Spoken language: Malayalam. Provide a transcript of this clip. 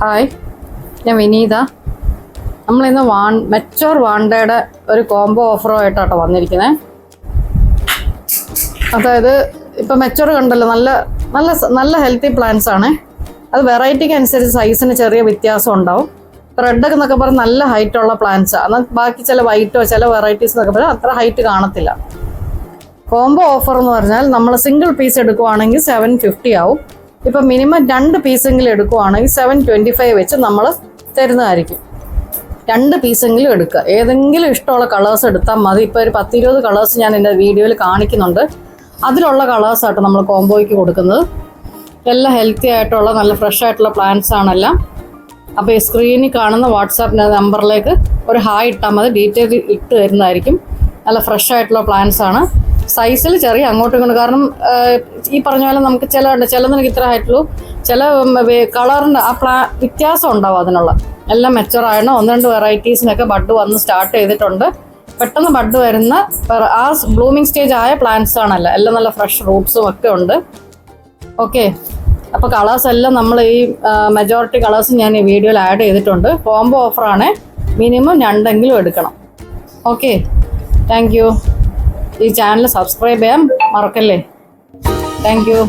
ഹായ്, ഞാൻ വിനീത. നമ്മളിന്ന് മെച്ചോർ വാണ്ടയുടെ ഒരു കോംബോ ഓഫറുമായിട്ടാട്ടോ വന്നിരിക്കുന്നത്. അതായത് ഇപ്പം മെച്ചോർ കണ്ടല്ലോ, നല്ല നല്ല നല്ല ഹെൽത്തി പ്ലാന്റ്സ് ആണ്. അത് വെറൈറ്റിക്ക് അനുസരിച്ച് സൈസിന് ചെറിയ വ്യത്യാസം ഉണ്ടാവും. റെഡൊക്കെ എന്നൊക്കെ പറഞ്ഞാൽ നല്ല ഹൈറ്റുള്ള പ്ലാന്റ്സാണ്. എന്നാൽ ബാക്കി ചില വൈറ്റോ ചില വെറൈറ്റീസ് എന്നൊക്കെ പറഞ്ഞാൽ അത്ര ഹൈറ്റ് കാണത്തില്ല. കോംബോ ഓഫർ എന്ന് പറഞ്ഞാൽ നമ്മൾ സിംഗിൾ പീസ് എടുക്കുവാണെങ്കിൽ 750 ആവും. ഇപ്പം മിനിമം 2 പീസെങ്കിലും എടുക്കുവാണെങ്കിൽ 725 വെച്ച് നമ്മൾ തരുന്നതായിരിക്കും. 2 പീസെങ്കിലും എടുക്കുക. ഏതെങ്കിലും ഇഷ്ടമുള്ള കളേഴ്സ് എടുത്താൽ മതി. ഇപ്പോൾ ഒരു 10-20 കളേഴ്സ് ഞാൻ എൻ്റെ വീഡിയോയിൽ കാണിക്കുന്നുണ്ട്. അതിലുള്ള കളേഴ്സായിട്ട് നമ്മൾ കോംബോയ്ക്ക് കൊടുക്കുന്നത്. എല്ലാം ഹെൽത്തി ആയിട്ടുള്ള നല്ല ഫ്രഷ് ആയിട്ടുള്ള പ്ലാന്റ്സ് ആണെല്ലാം. അപ്പോൾ ഈ സ്ക്രീനിൽ കാണുന്ന വാട്സാപ്പ് നമ്പറിലേക്ക് ഒരു ഹായ് ഇട്ടാൽ മതി. ഡീറ്റെയിൽ ഇട്ട് തരുന്നതായിരിക്കും. നല്ല ഫ്രഷ് ആയിട്ടുള്ള പ്ലാന്റ്സ് ആണ്. സൈസിൽ ചെറിയ അങ്ങോട്ടും ഇങ്ങോട്ടും. കാരണം ഈ പറഞ്ഞ പോലെ നമുക്ക് ചിലതിനൊക്കെ ഇത്ര ഹൈറ്റുള്ളൂ, ചില കളറിൻ്റെ ആ വ്യത്യാസം ഉണ്ടാവും. അതിനുള്ള എല്ലാം മെച്ചറായിരുന്നു. 1-2 വെറൈറ്റീസിനൊക്കെ ബഡ് വന്ന് സ്റ്റാർട്ട് ചെയ്തിട്ടുണ്ട്. പെട്ടെന്ന് ബഡ് വരുന്ന ആ ബ്ലൂമിങ് സ്റ്റേജ് ആയ പ്ലാന്റ്സ് ആണല്ലോ. എല്ലാം നല്ല ഫ്രഷ് റൂട്ട്സും ഒക്കെ ഉണ്ട്. ഓക്കെ, അപ്പോൾ കളേഴ്സ് എല്ലാം നമ്മൾ ഈ മെജോറിറ്റി കളേഴ്സ് ഞാൻ ഈ വീഡിയോയിൽ ആഡ് ചെയ്തിട്ടുണ്ട്. കോംബോ ഓഫറാണ്. മിനിമം 2 എടുക്കണം. Okay, thank you. ഈ ചാനൽ സബ്സ്ക്രൈബ് ചെയ്യാൻ മറക്കല്ലേ. Thank you.